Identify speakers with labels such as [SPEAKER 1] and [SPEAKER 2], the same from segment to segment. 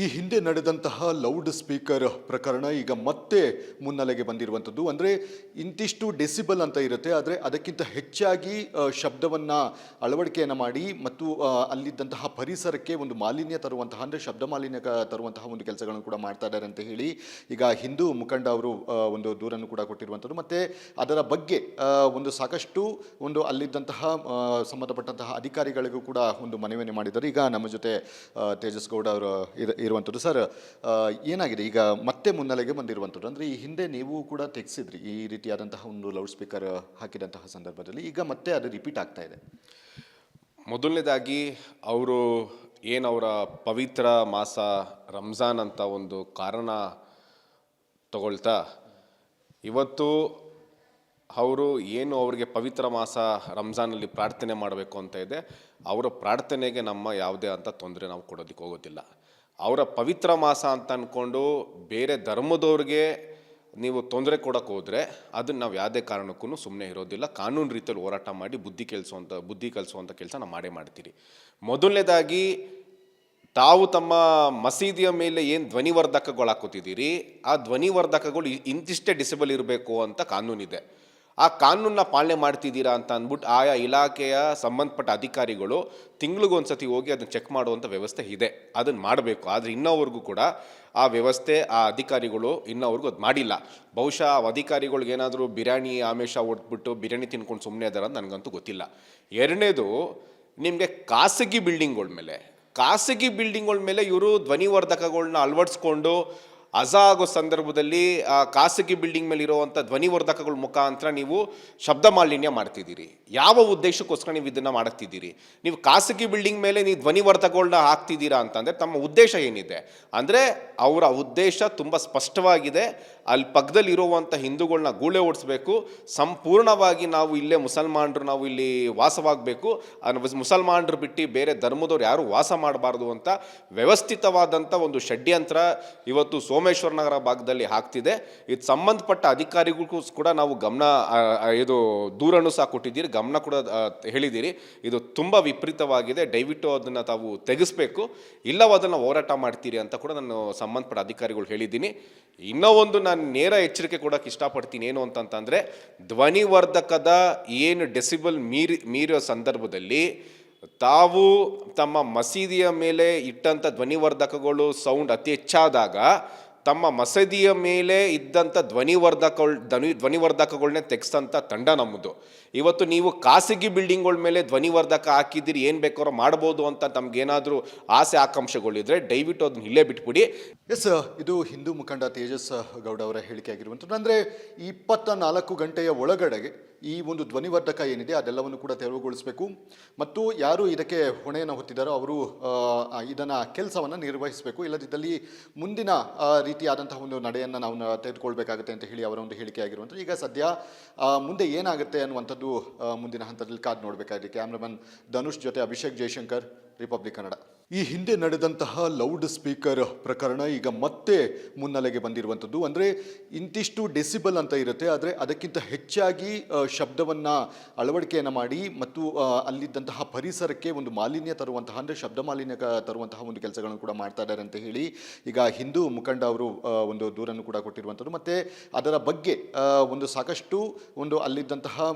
[SPEAKER 1] ಈ ಹಿಂದೆ ನಡೆದಂತಹ ಲೌಡ್ ಸ್ಪೀಕರ್ ಪ್ರಕರಣ ಈಗ ಮತ್ತೆ ಮುನ್ನೆಲೆಗೆ ಬಂದಿರುವಂಥದ್ದು. ಅಂದರೆ ಇಂತಿಷ್ಟು ಡೆಸಿಬಲ್ ಅಂತ ಇರುತ್ತೆ, ಆದರೆ ಅದಕ್ಕಿಂತ ಹೆಚ್ಚಾಗಿ ಶಬ್ದವನ್ನು ಅಳವಡಿಕೆಯನ್ನು ಮಾಡಿ ಮತ್ತು ಅಲ್ಲಿದ್ದಂತಹ ಪರಿಸರಕ್ಕೆ ಒಂದು ಮಾಲಿನ್ಯ ತರುವಂತಹ, ಅಂದರೆ ಶಬ್ದ ಮಾಲಿನ್ಯ ತರುವಂತಹ ಒಂದು ಕೆಲಸಗಳನ್ನು ಕೂಡ ಮಾಡ್ತಾ ಇದ್ದಾರೆ ಅಂತ ಹೇಳಿ ಈಗ ಹಿಂದೂ ಮುಖಂಡ ಅವರು ಒಂದು ದೂರನ್ನು ಕೂಡ ಕೊಟ್ಟಿರುವಂಥದ್ದು. ಮತ್ತು ಅದರ ಬಗ್ಗೆ ಒಂದು ಸಾಕಷ್ಟು ಅಲ್ಲಿದ್ದಂತಹ ಸಂಬಂಧಪಟ್ಟಂತಹ ಅಧಿಕಾರಿಗಳಿಗೂ ಕೂಡ ಒಂದು ಮನವಿಯನ್ನು ಮಾಡಿದ್ದಾರೆ. ಈಗ ನಮ್ಮ ಜೊತೆ ತೇಜಸ್ ಗೌಡ ಅವರು ಇರುವಂಥದ್ದು. ಸರ್, ಏನಾಗಿದೆ ಈಗ ಮತ್ತೆ ಮುನ್ನೆಲೆಗೆ ಬಂದಿರುವಂಥದ್ದು? ಅಂದರೆ ಈ ಹಿಂದೆ ನೀವು ಕೂಡ ತೆಗೆಸಿದ್ರಿ ಈ ರೀತಿಯಾದಂತಹ ಒಂದು ಲೌಡ್ ಸ್ಪೀಕರ್ ಹಾಕಿದಂತಹ ಸಂದರ್ಭದಲ್ಲಿ, ಈಗ ಮತ್ತೆ ಅದು ರಿಪೀಟ್ ಆಗ್ತಾ ಇದೆ.
[SPEAKER 2] ಮೊದಲನೇದಾಗಿ ಅವರು ಅವರ ಪವಿತ್ರ ಮಾಸ ರಂಜಾನ್ ಅಂತ ಒಂದು ಕಾರಣ ತಗೊಳ್ತಾ ಇವತ್ತು ಅವರು ಅವ್ರಿಗೆ ಪವಿತ್ರ ಮಾಸ ರಂಜಾನಲ್ಲಿ ಪ್ರಾರ್ಥನೆ ಮಾಡಬೇಕು ಅಂತ ಇದೆ. ಅವರ ಪ್ರಾರ್ಥನೆಗೆ ನಮ್ಮ ಯಾವುದೇ ಅಂತ ತೊಂದರೆ ನಾವು ಕೊಡೋದಕ್ಕೆ ಹೋಗೋದಿಲ್ಲ. ಅವರ ಪವಿತ್ರ ಮಾಸ ಅಂತ ಅಂದ್ಕೊಂಡು ಬೇರೆ ಧರ್ಮದವ್ರಿಗೆ ನೀವು ತೊಂದರೆ ಕೊಡೋಕೆ ಹೋದರೆ ಅದನ್ನು ನಾವು ಯಾವುದೇ ಕಾರಣಕ್ಕೂ ಸುಮ್ಮನೆ ಇರೋದಿಲ್ಲ. ಕಾನೂನು ರೀತಿಯಲ್ಲಿ ಹೋರಾಟ ಮಾಡಿ ಬುದ್ಧಿ ಕಲಿಸುವಂಥ ಕೆಲಸ ನಾವು ಮಾಡ್ತೀರಿ. ಮೊದಲನೇದಾಗಿ ತಾವು ತಮ್ಮ ಮಸೀದಿಯ ಮೇಲೆ ಏನು ಧ್ವನಿವರ್ಧಕಗಳು ಹಾಕೋತಿದ್ದೀರಿ, ಆ ಧ್ವನಿವರ್ಧಕಗಳು ಇಂತಿಷ್ಟೇ ಡಿಸೇಬಲ್ ಇರಬೇಕು ಅಂತ ಕಾನೂನಿದೆ. ಆ ಕಾನೂನನ್ನ ಪಾಲನೆ ಮಾಡ್ತಿದ್ದೀರಾ ಅಂತ ಅಂದ್ಬಿಟ್ಟು ಆಯಾ ಇಲಾಖೆಯ ಸಂಬಂಧಪಟ್ಟ ಅಧಿಕಾರಿಗಳು ತಿಂಗಳಿಗೊಂದ್ಸತಿ ಹೋಗಿ ಅದನ್ನು ಚೆಕ್ ಮಾಡುವಂಥ ವ್ಯವಸ್ಥೆ ಇದೆ. ಅದನ್ನು ಮಾಡಬೇಕು. ಆದರೆ ಇನ್ನೋವರೆಗೂ ಕೂಡ ಆ ವ್ಯವಸ್ಥೆ, ಆ ಅಧಿಕಾರಿಗಳು ಇನ್ನೋವರೆಗೂ ಅದು ಮಾಡಿಲ್ಲ. ಬಹುಶಃ ಆ ಅಧಿಕಾರಿಗಳಿಗೆ ಏನಾದರೂ ಬಿರಿಯಾನಿ ಆಮೇಶ ಒಟ್ಬಿಟ್ಟು ಬಿರಿಯಾನಿ ತಿನ್ಕೊಂಡು ಸುಮ್ಮನೆ ಇದ್ದಾರೆ ಅಂತ ನನಗಂತೂ ಗೊತ್ತಿಲ್ಲ. ಎರಡನೇದು, ನಿಮಗೆ ಖಾಸಗಿ ಬಿಲ್ಡಿಂಗ್ಗಳ ಮೇಲೆ ಇವರು ಧ್ವನಿವರ್ಧಕಗಳನ್ನ ಅಳವಡಿಸ್ಕೊಂಡು ಆಗೋ ಸಂದರ್ಭದಲ್ಲಿ ಆ ಖಾಸಗಿ ಬಿಲ್ಡಿಂಗ್ ಮೇಲೆ ಇರುವಂಥ ಧ್ವನಿವರ್ಧಕಗಳ ಮುಖಾಂತರ ನೀವು ಶಬ್ದ ಮಾಲಿನ್ಯ ಮಾಡ್ತಿದ್ದೀರಿ. ಯಾವ ಉದ್ದೇಶಕ್ಕೋಸ್ಕರ ನೀವು ಇದನ್ನು ಮಾಡುತ್ತಿದ್ದೀರಿ? ನೀವು ಖಾಸಗಿ ಬಿಲ್ಡಿಂಗ್ ಮೇಲೆ ನೀವು ಧ್ವನಿವರ್ಧಕಗಳನ್ನ ಹಾಕ್ತಿದ್ದೀರಾ ಅಂತಂದರೆ ತಮ್ಮ ಉದ್ದೇಶ ಏನಿದೆ ಅಂದರೆ, ಅವರ ಉದ್ದೇಶ ತುಂಬ ಸ್ಪಷ್ಟವಾಗಿದೆ. ಅಲ್ಲಿ ಪಕ್ಕದಲ್ಲಿ ಇರುವಂಥ ಹಿಂದೂಗಳನ್ನ ಗೂಳೆ ಓಡಿಸ್ಬೇಕು, ಸಂಪೂರ್ಣವಾಗಿ ನಾವು ಇಲ್ಲೇ ನಾವು ಇಲ್ಲಿ ವಾಸವಾಗಬೇಕು, ಮುಸಲ್ಮಾನರು ಬಿಟ್ಟು ಬೇರೆ ಧರ್ಮದವ್ರು ಯಾರು ವಾಸ ಮಾಡಬಾರ್ದು ಅಂತ ವ್ಯವಸ್ಥಿತವಾದಂಥ ಒಂದು ಷಡ್ಯಂತ್ರ ಇವತ್ತು ಸೋಮೇಶ್ವರ ನಗರ ಭಾಗದಲ್ಲಿ ಆಗ್ತಿದೆ. ಇದು ಸಂಬಂಧಪಟ್ಟ ಅಧಿಕಾರಿಗಳಿಗೂ ಕೂಡ ನಾವು ದೂರನ್ನು ಸಹ ಕೊಟ್ಟಿದ್ದೀರಿ, ಗಮನ ಕೂಡ ಹೇಳಿದ್ದೀರಿ. ಇದು ತುಂಬ ವಿಪರೀತವಾಗಿದೆ, ದಯವಿಟ್ಟು ಅದನ್ನು ತಾವು ತೆಗೆಸಬೇಕು, ಇಲ್ಲವ ಅದನ್ನು ಹೋರಾಟ ಮಾಡ್ತೀರಿ ಅಂತ ಕೂಡ ನಾನು ಸಂಬಂಧಪಟ್ಟ ಅಧಿಕಾರಿಗಳು ಹೇಳಿದ್ದೀನಿ. ಇನ್ನೂ ಒಂದು ನಾನು ನೇರ ಎಚ್ಚರಿಕೆ ಕೊಡೋಕೆ ಇಷ್ಟಪಡ್ತೀನಿ. ಏನು ಅಂತಂತಂದರೆ, ಧ್ವನಿವರ್ಧಕದ ಡೆಸಿಬಲ್ ಮೀರೋ ಸಂದರ್ಭದಲ್ಲಿ ತಾವು ತಮ್ಮ ಮಸೀದಿಯ ಮೇಲೆ ಇಟ್ಟಂಥ ಧ್ವನಿವರ್ಧಕಗಳು ಸೌಂಡ್ ಅತಿ ಹೆಚ್ಚಾದಾಗ ತಮ್ಮ ಮಸೀದಿಯ ಮೇಲೆ ಇದ್ದಂಥ ಧ್ವನಿವರ್ಧಕಗಳನ್ನೇ ತೆಗೆಸಂಥ ತಂಡ ನಮ್ಮದು. ಇವತ್ತು ನೀವು ಖಾಸಗಿ ಬಿಲ್ಡಿಂಗ್ಗಳ ಮೇಲೆ ಧ್ವನಿವರ್ಧಕ ಹಾಕಿದ್ದೀರಿ, ಏನು ಬೇಕಾದ್ರೂ ಮಾಡ್ಬೋದು ಅಂತ ತಮಗೇನಾದರೂ ಆಸೆ ಆಕಾಂಕ್ಷೆಗಳಿದ್ರೆ ದಯವಿಟ್ಟು ಅದನ್ನ ಇಲ್ಲೇ ಬಿಟ್ಬಿಡಿ.
[SPEAKER 1] ಎಸ್, ಇದು ಹಿಂದೂ ಮುಖಂಡ ತೇಜಸ್ ಗೌಡ ಅವರ ಹೇಳಿಕೆ ಆಗಿರುವಂಥದ್ದು. ಅಂದರೆ 24 ಗಂಟೆಯ ಒಳಗಡೆಗೆ ಈ ಒಂದು ಧ್ವನಿವರ್ಧಕ ಏನಿದೆ ಅದೆಲ್ಲವನ್ನು ಕೂಡ ತೆರವುಗೊಳಿಸಬೇಕು ಮತ್ತು ಯಾರು ಇದಕ್ಕೆ ಹೊಣೆಯನ್ನು ಹೊತ್ತಿದ್ದಾರೋ ಅವರು ಇದನ್ನು ಕೆಲಸವನ್ನು ನಿರ್ವಹಿಸಬೇಕು. ಇಲ್ಲದಿದ್ದಲ್ಲಿ ಮುಂದಿನ ರೀತಿಯಾದಂತಹ ಒಂದು ನಡೆಯನ್ನು ನಾವು ತೆಗೆದುಕೊಳ್ಬೇಕಾಗುತ್ತೆ ಅಂತ ಹೇಳಿ ಅವರ ಒಂದು ಹೇಳಿಕೆ ಆಗಿರುವಂಥದ್ದು. ಈಗ ಸದ್ಯ ಮುಂದೆ ಏನಾಗುತ್ತೆ ಅನ್ನುವಂಥದ್ದು ಮುಂದಿನ ಹಂತದಲ್ಲಿ ಕಾದು ನೋಡಬೇಕಾಗಿದೆ. ಕ್ಯಾಮ್ರಾಮನ್ ಧನುಷ್ ಜೊತೆ ಅಭಿಷೇಕ್ ಜಯಶಂಕರ್, ರಿಪಬ್ಲಿಕ್ ಕನ್ನಡ. ಈ ಹಿಂದೆ ನಡೆದಂತಹ ಲೌಡ್ ಸ್ಪೀಕರ್ ಪ್ರಕರಣ ಈಗ ಮತ್ತೆ ಮುನ್ನೆಲೆಗೆ ಬಂದಿರುವಂಥದ್ದು. ಅಂದರೆ ಇಂತಿಷ್ಟು ಡೆಸಿಬಲ್ ಅಂತ ಇರುತ್ತೆ, ಆದರೆ ಅದಕ್ಕಿಂತ ಹೆಚ್ಚಾಗಿ ಶಬ್ದವನ್ನು ಅಳವಡಿಕೆಯನ್ನು ಮಾಡಿ ಮತ್ತು ಅಲ್ಲಿದ್ದಂತಹ ಪರಿಸರಕ್ಕೆ ಒಂದು ಮಾಲಿನ್ಯ ತರುವಂತಹ, ಅಂದರೆ ಶಬ್ದ ಮಾಲಿನ್ಯ ತರುವಂತಹ ಒಂದು ಕೆಲಸಗಳನ್ನು ಕೂಡ ಮಾಡ್ತಾ ಇದ್ದಾರೆ ಅಂತ ಹೇಳಿ ಈಗ ಹಿಂದೂ ಮುಖಂಡ ಅವರು ಒಂದು ದೂರನ್ನು ಕೂಡ ಕೊಟ್ಟಿರುವಂಥದ್ದು. ಮತ್ತು ಅದರ ಬಗ್ಗೆ ಒಂದು ಸಾಕಷ್ಟು ಅಲ್ಲಿದ್ದಂತಹ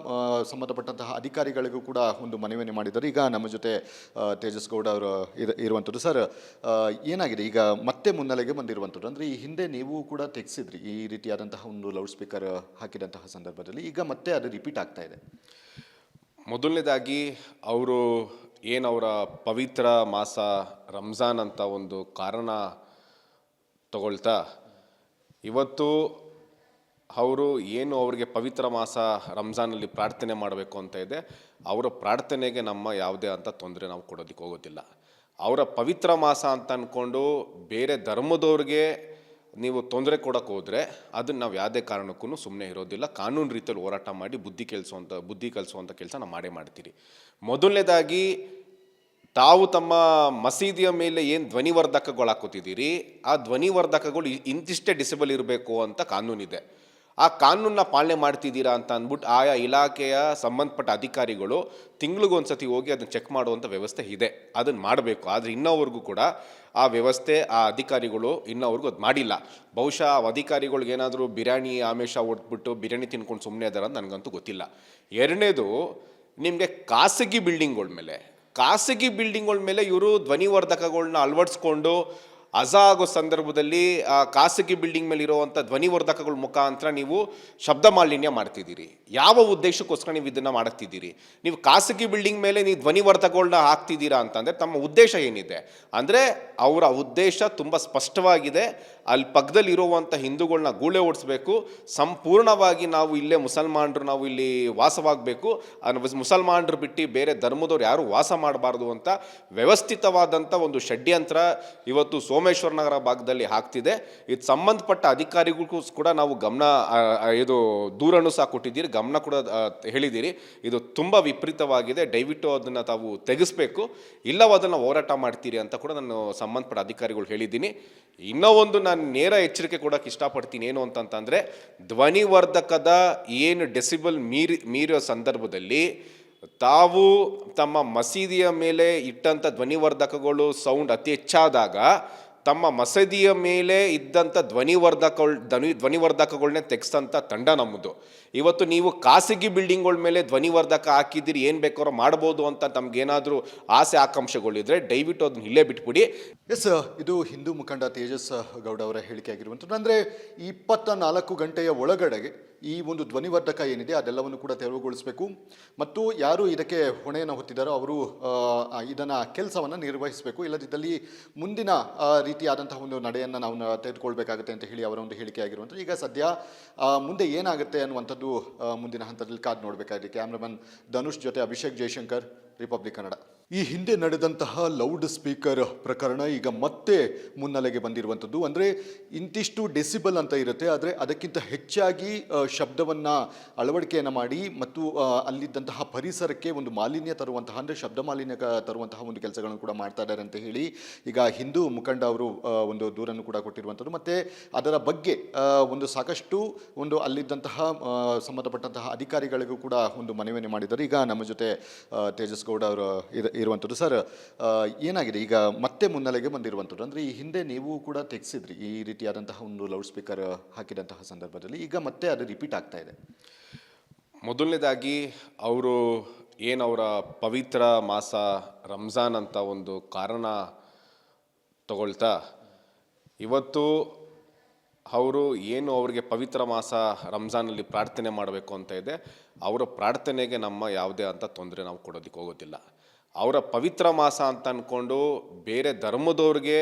[SPEAKER 1] ಸಂಬಂಧಪಟ್ಟಂತಹ ಅಧಿಕಾರಿಗಳಿಗೂ ಕೂಡ ಒಂದು ಮನವಿಯನ್ನು ಮಾಡಿದ್ದಾರೆ. ಈಗ ನಮ್ಮ ಜೊತೆ ತೇಜಸ್ ಗೌಡ ಅವರು ಇರುವಂಥದ್ದು. ಸರ್, ಏನಾಗಿದೆ ಈಗ ಮತ್ತೆ ಮುನ್ನೆಲೆಗೆ ಬಂದಿರುವಂಥದ್ದು? ಅಂದರೆ ಈ ಹಿಂದೆ ನೀವು ಕೂಡ ತೆಗೆಸಿದ್ರಿ ಈ ರೀತಿಯಾದಂತಹ ಒಂದು ಲೌಡ್ ಸ್ಪೀಕರ್ ಹಾಕಿದಂತಹ ಸಂದರ್ಭದಲ್ಲಿ, ಈಗ ಮತ್ತೆ ಅದು ರಿಪೀಟ್ ಆಗ್ತಾ ಇದೆ.
[SPEAKER 2] ಮೊದಲನೇದಾಗಿ ಅವರು ಅವರ ಪವಿತ್ರ ಮಾಸ ರಂಜಾನ್ ಅಂತ ಒಂದು ಕಾರಣ ತಗೊಳ್ತಾ ಇವತ್ತು ಅವರು ಅವ್ರಿಗೆ ಪವಿತ್ರ ಮಾಸ ರಂಜಾನಲ್ಲಿ ಪ್ರಾರ್ಥನೆ ಮಾಡಬೇಕು ಅಂತ ಇದೆ. ಅವರ ಪ್ರಾರ್ಥನೆಗೆ ನಮ್ಮ ಯಾವುದೇ ಅಂತ ತೊಂದರೆ ನಾವು ಕೊಡೋದಕ್ಕೆ ಹೋಗೋದಿಲ್ಲ. ಅವರ ಪವಿತ್ರ ಮಾಸ ಅಂತ ಅಂದ್ಕೊಂಡು ಬೇರೆ ಧರ್ಮದವ್ರಿಗೆ ನೀವು ತೊಂದರೆ ಕೊಡೋಕೆ ಹೋದರೆ ಅದನ್ನು ನಾವು ಯಾವುದೇ ಕಾರಣಕ್ಕೂ ಸುಮ್ಮನೆ ಇರೋದಿಲ್ಲ. ಕಾನೂನು ರೀತಿಯಲ್ಲಿ ಹೋರಾಟ ಮಾಡಿ ಬುದ್ಧಿ ಕಲಿಸುವಂಥ ಕೆಲಸ ನಾವು ಮಾಡ್ತೀರಿ. ಮೊದಲನೇದಾಗಿ, ತಾವು ತಮ್ಮ ಮಸೀದಿಯ ಮೇಲೆ ಏನು ಧ್ವನಿವರ್ಧಕಗಳು ಹಾಕೋತಿದ್ದೀರಿ, ಆ ಧ್ವನಿವರ್ಧಕಗಳು ಇಂತಿಷ್ಟೇ ಡಿಸೇಬಲ್ ಇರಬೇಕು ಅಂತ ಕಾನೂನಿದೆ. ಆ ಕಾನೂನನ್ನ ಪಾಲನೆ ಮಾಡ್ತಿದ್ದೀರಾ ಅಂತ ಅಂದ್ಬಿಟ್ಟು ಆಯಾ ಇಲಾಖೆಯ ಸಂಬಂಧಪಟ್ಟ ಅಧಿಕಾರಿಗಳು ತಿಂಗಳಿಗೊಂದ್ಸತಿ ಹೋಗಿ ಅದನ್ನು ಚೆಕ್ ಮಾಡುವಂಥ ವ್ಯವಸ್ಥೆ ಇದೆ. ಅದನ್ನು ಮಾಡಬೇಕು. ಆದರೆ ಇನ್ನೋವರೆಗೂ ಕೂಡ ಆ ವ್ಯವಸ್ಥೆ ಆ ಅಧಿಕಾರಿಗಳು ಇನ್ನೋವರೆಗೂ ಅದು ಮಾಡಿಲ್ಲ. ಬಹುಶಃ ಆ ಅಧಿಕಾರಿಗಳ್ಗೇನಾದರೂ ಬಿರಿಯಾನಿ ಆಮಿಷ ಒಟ್ಬಿಟ್ಟು ಬಿರಿಯಾನಿ ತಿನ್ಕೊಂಡು ಸುಮ್ಮನೆ ಇದ್ದಾರೆ ಅಂತ ನನಗಂತೂ ಗೊತ್ತಿಲ್ಲ. ಎರಡನೇದು, ನಿಮಗೆ ಖಾಸಗಿ ಬಿಲ್ಡಿಂಗ್ಗಳ ಮೇಲೆ ಇವರು ಧ್ವನಿವರ್ಧಕಗಳನ್ನ ಅಳವಡಿಸ್ಕೊಂಡು ಅಜಾ ಆಗೋ ಸಂದರ್ಭದಲ್ಲಿ ಆ ಖಾಸಗಿ ಬಿಲ್ಡಿಂಗ್ ಮೇಲೆ ಇರುವಂಥ ಧ್ವನಿವರ್ಧಕಗಳ ಮುಖಾಂತರ ನೀವು ಶಬ್ದ ಮಾಲಿನ್ಯ ಮಾಡ್ತಿದ್ದೀರಿ. ಯಾವ ಉದ್ದೇಶಕ್ಕೋಸ್ಕರ ನೀವು ಇದನ್ನು ಮಾಡ್ತಿದ್ದೀರಿ? ನೀವು ಖಾಸಗಿ ಬಿಲ್ಡಿಂಗ್ ಮೇಲೆ ನೀವು ಧ್ವನಿವರ್ಧಕಗಳನ್ನ ಹಾಕ್ತಿದ್ದೀರಾ ಅಂತಂದರೆ ತಮ್ಮ ಉದ್ದೇಶ ಏನಿದೆ? ಅಂದರೆ ಅವರ ಉದ್ದೇಶ ತುಂಬ ಸ್ಪಷ್ಟವಾಗಿದೆ. ಅಲ್ಲಿ ಪಕ್ಕದಲ್ಲಿ ಇರುವಂಥ ಹಿಂದೂಗಳನ್ನ ಗೂಳೆ ಓಡಿಸ್ಬೇಕು, ಸಂಪೂರ್ಣವಾಗಿ ನಾವು ಇಲ್ಲೇ ಮುಸಲ್ಮಾನರು ನಾವು ಇಲ್ಲಿ ವಾಸವಾಗಬೇಕು, ಮುಸಲ್ಮಾನರು ಬಿಟ್ಟು ಬೇರೆ ಧರ್ಮದವ್ರು ಯಾರು ವಾಸ ಮಾಡಬಾರ್ದು ಅಂತ ವ್ಯವಸ್ಥಿತವಾದಂಥ ಒಂದು ಷಡ್ಯಂತ್ರ ಇವತ್ತು ಸೋಮೇಶ್ವರ ನಗರ ಭಾಗದಲ್ಲಿ ಆಗ್ತಿದೆ. ಇದು ಸಂಬಂಧಪಟ್ಟ ಅಧಿಕಾರಿಗಳಿಗೂ ಕೂಡ ನಾವು ಇದು ದೂರನ್ನು ಸಹ ಕೊಟ್ಟಿದ್ದೀರಿ, ಗಮನ ಕೂಡ ಹೇಳಿದ್ದೀರಿ. ಇದು ತುಂಬ ವಿಪರೀತವಾಗಿದೆ, ದಯವಿಟ್ಟು ಅದನ್ನು ತಾವು ತೆಗೆಸಬೇಕು, ಇಲ್ಲವ ಅದನ್ನು ಹೋರಾಟ ಮಾಡ್ತೀರಿ ಅಂತ ಕೂಡ ನಾನು ಸಂಬಂಧಪಟ್ಟ ಅಧಿಕಾರಿಗಳು ಹೇಳಿದ್ದೀನಿ. ಇನ್ನೂ ಒಂದು ನಾನು ನೇರ ಎಚ್ಚರಿಕೆ ಕೊಡೋಕೆ ಇಷ್ಟಪಡ್ತೀನಿ. ಏನು ಅಂತಂತಂದರೆ, ಧ್ವನಿವರ್ಧಕದ ಏನು ಡೆಸಿಬಲ್ ಮೀರಿಯೋ ಸಂದರ್ಭದಲ್ಲಿ ತಾವು ತಮ್ಮ ಮಸೀದಿಯ ಮೇಲೆ ಇಟ್ಟಂಥ ಧ್ವನಿವರ್ಧಕಗಳು ಸೌಂಡ್ ಅತಿ ಹೆಚ್ಚಾದಾಗ ತಮ್ಮ ಮಸೀದಿಯ ಮೇಲೆ ಇದ್ದಂಥ ಧ್ವನಿವರ್ಧಕಗಳನ್ನೇ ತೆಗೆಸಂಥ ತಂಡ ನಮ್ಮದು. ಇವತ್ತು ನೀವು ಖಾಸಗಿ ಬಿಲ್ಡಿಂಗ್ಗಳ ಮೇಲೆ ಧ್ವನಿವರ್ಧಕ ಹಾಕಿದ್ದೀರಿ, ಏನು ಬೇಕಾದ್ರೂ ಮಾಡ್ಬೋದು ಅಂತ ತಮಗೇನಾದರೂ ಆಸೆ ಆಕಾಂಕ್ಷೆಗಳಿದ್ರೆ ದಯವಿಟ್ಟು ಅದನ್ನ ಇಲ್ಲೇ ಬಿಟ್ಬಿಡಿ.
[SPEAKER 1] ಎಸ್, ಇದು ಹಿಂದೂ ಮುಖಂಡ ತೇಜಸ್ ಗೌಡ ಅವರ ಹೇಳಿಕೆ ಆಗಿರುವಂಥದ್ದು. ಅಂದರೆ 24 ಗಂಟೆಯ ಒಳಗಡೆಗೆ ಈ ಒಂದು ಧ್ವನಿವರ್ಧಕ ಏನಿದೆ ಅದೆಲ್ಲವನ್ನು ಕೂಡ ತೆರವುಗೊಳಿಸಬೇಕು ಮತ್ತು ಯಾರು ಇದಕ್ಕೆ ಹೊಣೆಯನ್ನು ಹೊತ್ತಿದ್ದಾರೋ ಅವರು ಇದನ್ನು ಕೆಲಸವನ್ನು ನಿರ್ವಹಿಸಬೇಕು. ಇಲ್ಲದಿದ್ದಲ್ಲಿ ಮುಂದಿನ ರೀತಿಯಾದಂತಹ ಒಂದು ನಡೆಯನ್ನು ನಾವು ತೆಗೆದುಕೊಳ್ಬೇಕಾಗುತ್ತೆ ಅಂತ ಹೇಳಿ ಅವರ ಒಂದು ಹೇಳಿಕೆ ಆಗಿರುವಂಥದ್ದು. ಈಗ ಸದ್ಯ ಮುಂದೆ ಏನಾಗುತ್ತೆ ಅನ್ನುವಂಥದ್ದು ಮುಂದಿನ ಹಂತದಲ್ಲಿ ಕಾದು ನೋಡಬೇಕಾಗಿದೆ. ಕ್ಯಾಮ್ರಾಮನ್ ಧನುಷ್ ಜೊತೆ ಅಭಿಷೇಕ್ ಜಯಶಂಕರ್, ರಿಪಬ್ಲಿಕ್ ಕನ್ನಡ. ಈ ಹಿಂದೆ ನಡೆದಂತಹ ಲೌಡ್ ಸ್ಪೀಕರ್ ಪ್ರಕರಣ ಈಗ ಮತ್ತೆ ಮುನ್ನೆಲೆಗೆ ಬಂದಿರುವಂಥದ್ದು. ಅಂದರೆ ಇಂತಿಷ್ಟು ಡೆಸಿಬಲ್ ಅಂತ ಇರುತ್ತೆ, ಆದರೆ ಅದಕ್ಕಿಂತ ಹೆಚ್ಚಾಗಿ ಶಬ್ದವನ್ನು ಅಳವಡಿಕೆಯನ್ನು ಮಾಡಿ ಮತ್ತು ಅಲ್ಲಿದ್ದಂತಹ ಪರಿಸರಕ್ಕೆ ಒಂದು ಮಾಲಿನ್ಯ ತರುವಂತಹ, ಅಂದರೆ ಶಬ್ದ ಮಾಲಿನ್ಯ ತರುವಂತಹ ಒಂದು ಕೆಲಸಗಳನ್ನು ಕೂಡ ಮಾಡ್ತಾ ಇದ್ದಾರೆ ಅಂತ ಹೇಳಿ ಈಗ ಹಿಂದೂ ಮುಖಂಡ ಅವರು ಒಂದು ದೂರನ್ನು ಕೂಡ ಕೊಟ್ಟಿರುವಂಥದ್ದು. ಮತ್ತು ಅದರ ಬಗ್ಗೆ ಒಂದು ಸಾಕಷ್ಟು ಒಂದು ಅಲ್ಲಿದ್ದಂತಹ ಸಂಬಂಧಪಟ್ಟಂತಹ ಅಧಿಕಾರಿಗಳಿಗೂ ಕೂಡ ಒಂದು ಮನವಿಯನ್ನು ಮಾಡಿದ್ದಾರೆ. ಈಗ ನಮ್ಮ ಜೊತೆ ತೇಜಸ್ ಗೌಡ ಅವರು ಇರುವಂಥದ್ದು. ಸರ್, ಏನಾಗಿದೆ ಈಗ ಮತ್ತೆ ಮುನ್ನೆಲೆಗೆ ಬಂದಿರುವಂಥದ್ದು? ಅಂದರೆ ಈ ಹಿಂದೆ ನೀವು ಕೂಡ ತೆಗೆಸಿದ್ರಿ ಈ ರೀತಿಯಾದಂತಹ ಒಂದು ಲೌಡ್ ಸ್ಪೀಕರ್ ಹಾಕಿದಂತಹ ಸಂದರ್ಭದಲ್ಲಿ, ಈಗ ಮತ್ತೆ ಅದು ರಿಪೀಟ್ ಆಗ್ತಾ ಇದೆ.
[SPEAKER 2] ಮೊದಲನೇದಾಗಿ ಅವರು ಅವರ ಪವಿತ್ರ ಮಾಸ ರಂಜಾನ್ ಅಂತ ಒಂದು ಕಾರಣ ತಗೊಳ್ತಾ ಇವತ್ತು ಅವರು ಅವ್ರಿಗೆ ಪವಿತ್ರ ಮಾಸ ರಂಜಾನಲ್ಲಿ ಪ್ರಾರ್ಥನೆ ಮಾಡಬೇಕು ಅಂತ ಇದೆ. ಅವರ ಪ್ರಾರ್ಥನೆಗೆ ನಮ್ಮ ಯಾವುದೇ ಅಂತ ತೊಂದರೆ ನಾವು ಕೊಡೋದಕ್ಕೆ ಹೋಗೋದಿಲ್ಲ. ಅವರ ಪವಿತ್ರ ಮಾಸ ಅಂತ ಅಂದ್ಕೊಂಡು ಬೇರೆ ಧರ್ಮದವ್ರಿಗೆ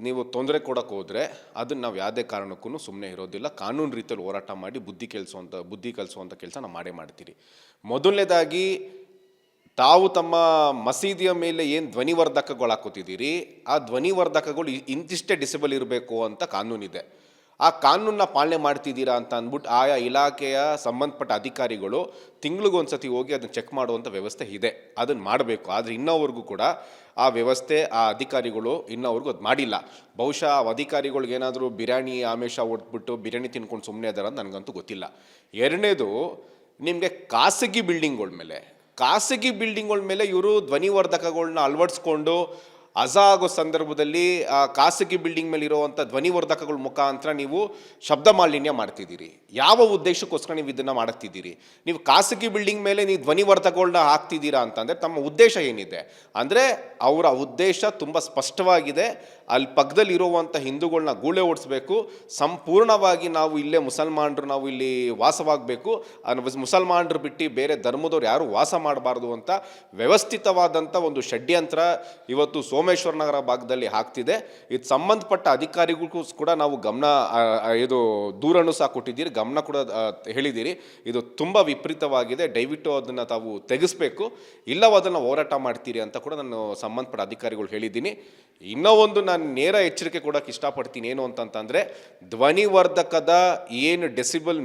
[SPEAKER 2] ನೀವು ತೊಂದರೆ ಕೊಡೋಕೆ ಹೋದರೆ ಅದನ್ನು ನಾವು ಯಾವುದೇ ಕಾರಣಕ್ಕೂ ಸುಮ್ಮನೆ ಇರೋದಿಲ್ಲ. ಕಾನೂನು ರೀತಿಯಲ್ಲಿ ಹೋರಾಟ ಮಾಡಿ ಬುದ್ಧಿ ಕಲಿಸುವಂಥ ಕೆಲಸ ನಾವು ಮಾಡೇ ಮಾಡ್ತೀರಿ. ಮೊದಲನೇದಾಗಿ ತಾವು ತಮ್ಮ ಮಸೀದಿಯ ಮೇಲೆ ಏನು ಧ್ವನಿವರ್ಧಕಗಳು ಹಾಕೋತಿದ್ದೀರಿ, ಆ ಧ್ವನಿವರ್ಧಕಗಳು ಇಂತಿಷ್ಟೇ ಡಿಸೆಬಲ್ ಇರಬೇಕು ಅಂತ ಕಾನೂನಿದೆ. ಆ ಕಾನೂನನ್ನ ಪಾಲನೆ ಮಾಡ್ತಿದ್ದೀರಾ ಅಂತ ಅಂದ್ಬಿಟ್ಟು ಆಯಾ ಇಲಾಖೆಯ ಸಂಬಂಧಪಟ್ಟ ಅಧಿಕಾರಿಗಳು ತಿಂಗಳಿಗೊಂದ್ಸತಿ ಹೋಗಿ ಅದನ್ನು ಚೆಕ್ ಮಾಡುವಂಥ ವ್ಯವಸ್ಥೆ ಇದೆ. ಅದನ್ನು ಮಾಡಬೇಕು. ಆದರೆ ಇನ್ನೋವರೆಗೂ ಕೂಡ ಆ ವ್ಯವಸ್ಥೆ ಆ ಅಧಿಕಾರಿಗಳು ಇನ್ನೋವರೆಗೂ ಅದು ಮಾಡಿಲ್ಲ. ಬಹುಶಃ ಆ ಅಧಿಕಾರಿಗಳ್ಗೇನಾದರೂ ಬಿರಿಯಾನಿ ಆಮಿಷ ಒಟ್ಬಿಟ್ಟು ಬಿರಿಯಾನಿ ತಿನ್ಕೊಂಡು ಸುಮ್ಮನೆ ಇದ್ದಾರೆ ಅಂತ ನನಗಂತೂ ಗೊತ್ತಿಲ್ಲ. ಎರಡನೇದು, ನಿಮಗೆ ಖಾಸಗಿ ಬಿಲ್ಡಿಂಗ್ಗಳ ಮೇಲೆ ಇವರು ಧ್ವನಿವರ್ಧಕಗಳನ್ನ ಅಳವಡಿಸ್ಕೊಂಡು ಅಜಾ ಆಗೋ ಸಂದರ್ಭದಲ್ಲಿ ಆ ಖಾಸಗಿ ಬಿಲ್ಡಿಂಗ್ ಮೇಲೆ ಇರುವಂಥ ಧ್ವನಿವರ್ಧಕಗಳ ಮುಖಾಂತರ ನೀವು ಶಬ್ದ ಮಾಲಿನ್ಯ ಮಾಡ್ತಿದ್ದೀರಿ. ಯಾವ ಉದ್ದೇಶಕ್ಕೋಸ್ಕರ ನೀವು ಇದನ್ನು ಮಾಡ್ತಿದ್ದೀರಿ? ನೀವು ಖಾಸಗಿ ಬಿಲ್ಡಿಂಗ್ ಮೇಲೆ ನೀವು ಧ್ವನಿವರ್ಧಕಗಳನ್ನ ಹಾಕ್ತಿದ್ದೀರಾ ಅಂತಂದರೆ ತಮ್ಮ ಉದ್ದೇಶ ಏನಿದೆ? ಅಂದರೆ ಅವರ ಉದ್ದೇಶ ತುಂಬ ಸ್ಪಷ್ಟವಾಗಿದೆ. ಅಲ್ಲಿ ಪಕ್ಕದಲ್ಲಿ ಇರುವಂಥ ಹಿಂದೂಗಳನ್ನ ಗೂಳೆ ಓಡಿಸ್ಬೇಕು, ಸಂಪೂರ್ಣವಾಗಿ ನಾವು ಇಲ್ಲೇ ಮುಸಲ್ಮಾನರು ನಾವು ಇಲ್ಲಿ ವಾಸವಾಗಬೇಕು, ಮುಸಲ್ಮಾನರು ಬಿಟ್ಟು ಬೇರೆ ಧರ್ಮದವ್ರು ಯಾರು ವಾಸ ಮಾಡಬಾರ್ದು ಅಂತ ವ್ಯವಸ್ಥಿತವಾದಂಥ ಒಂದು ಷಡ್ಯಂತ್ರ ಇವತ್ತು ಸೋಮೇಶ್ವರ ನಗರ ಭಾಗದಲ್ಲಿ ಆಗ್ತಿದೆ. ಇದು ಸಂಬಂಧಪಟ್ಟ ಅಧಿಕಾರಿಗಳಿಗೂ ಕೂಡ ನಾವು ದೂರನ್ನು ಸಹ ಕೊಟ್ಟಿದ್ದೀರಿ, ಗಮನ ಕೂಡ ಹೇಳಿದ್ದೀರಿ. ಇದು ತುಂಬ ವಿಪರೀತವಾಗಿದೆ, ದಯವಿಟ್ಟು ಅದನ್ನು ತಾವು ತೆಗೆಸಬೇಕು, ಇಲ್ಲವ ಅದನ್ನು ಹೋರಾಟ ಮಾಡ್ತೀರಿ ಅಂತ ಕೂಡ ನಾನು ಸಂಬಂಧಪಟ್ಟ ಅಧಿಕಾರಿಗಳು ಹೇಳಿದ್ದೀನಿ. ಇನ್ನೂ ಒಂದು ನಾನು ನೇರ ಎಚ್ಚರಿಕೆ ಕೊಡೋಕೆ ಇಷ್ಟಪಡ್ತೀನಿ. ಏನು ಅಂತಂತಂದರೆ, ಧ್ವನಿವರ್ಧಕದ ಏನು ಡೆಸಿಬಲ್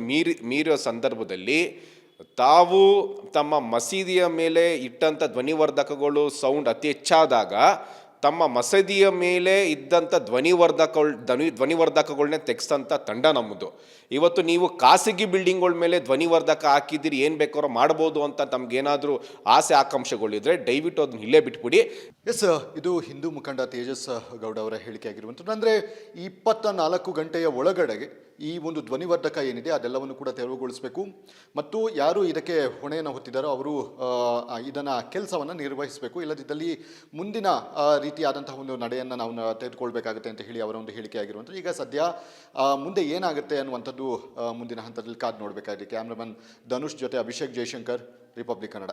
[SPEAKER 2] ಮೀರಿಯೋ ಸಂದರ್ಭದಲ್ಲಿ ತಾವು ತಮ್ಮ ಮಸೀದಿಯ ಮೇಲೆ ಇಟ್ಟಂಥ ಧ್ವನಿವರ್ಧಕಗಳು ಸೌಂಡ್ ಅತಿ ಹೆಚ್ಚಾದಾಗ ತಮ್ಮ ಮಸೀದಿಯ ಮೇಲೆ ಇದ್ದಂಥ ಧ್ವನಿವರ್ಧಕಗಳನ್ನೇ ತೆಗೆಸಂಥ ತಂಡ ನಮ್ಮದು. ಇವತ್ತು ನೀವು ಖಾಸಗಿ ಬಿಲ್ಡಿಂಗ್ಗಳ ಮೇಲೆ ಧ್ವನಿವರ್ಧಕ ಹಾಕಿದ್ದೀರಿ, ಏನು ಬೇಕಾದ್ರೂ ಮಾಡ್ಬೋದು ಅಂತ ತಮ್ಗೇನಾದರೂ ಆಸೆ ಆಕಾಂಕ್ಷೆಗಳಿದ್ರೆ ದಯವಿಟ್ಟು ಅದನ್ನ ಇಲ್ಲೇ ಬಿಟ್ಬಿಡಿ.
[SPEAKER 1] ಎಸ್, ಇದು ಹಿಂದೂ ಮುಖಂಡ ತೇಜಸ್ ಗೌಡ ಅವರ ಹೇಳಿಕೆ ಆಗಿರುವಂಥದ್ದು. ಅಂದರೆ ಈ 24 ಗಂಟೆಯ ಒಳಗಡೆಗೆ ಈ ಒಂದು ಧ್ವನಿವರ್ಧಕ ಏನಿದೆ ಅದೆಲ್ಲವನ್ನು ಕೂಡ ತೆರವುಗೊಳಿಸಬೇಕು ಮತ್ತು ಯಾರು ಇದಕ್ಕೆ ಹೊಣೆಯನ್ನು ಹೊತ್ತಿದ್ದಾರೋ ಅವರು ಇದನ್ನು ಕೆಲಸವನ್ನು ನಿರ್ವಹಿಸಬೇಕು. ಇಲ್ಲದಿದ್ದಲ್ಲಿ ಮುಂದಿನ ರೀತಿಯಾದಂತಹ ಒಂದು ನಡೆಯನ್ನು ನಾವು ತೆಗೆದುಕೊಳ್ಬೇಕಾಗುತ್ತೆ ಅಂತ ಹೇಳಿ ಅವರ ಒಂದು ಹೇಳಿಕೆ ಆಗಿರುವಂಥದ್ದು. ಈಗ ಸದ್ಯ ಮುಂದೆ ಏನಾಗುತ್ತೆ ಅನ್ನುವಂಥದ್ದು ಮುಂದಿನ ಹಂತದಲ್ಲಿ ಕಾದು ನೋಡಬೇಕಾಗಿದೆ. ಕ್ಯಾಮ್ರಾಮನ್ ಧನುಷ್ ಜೊತೆ ಅಭಿಷೇಕ್ ಜಯಶಂಕರ್, ರಿಪಬ್ಲಿಕ್ ಕನ್ನಡ.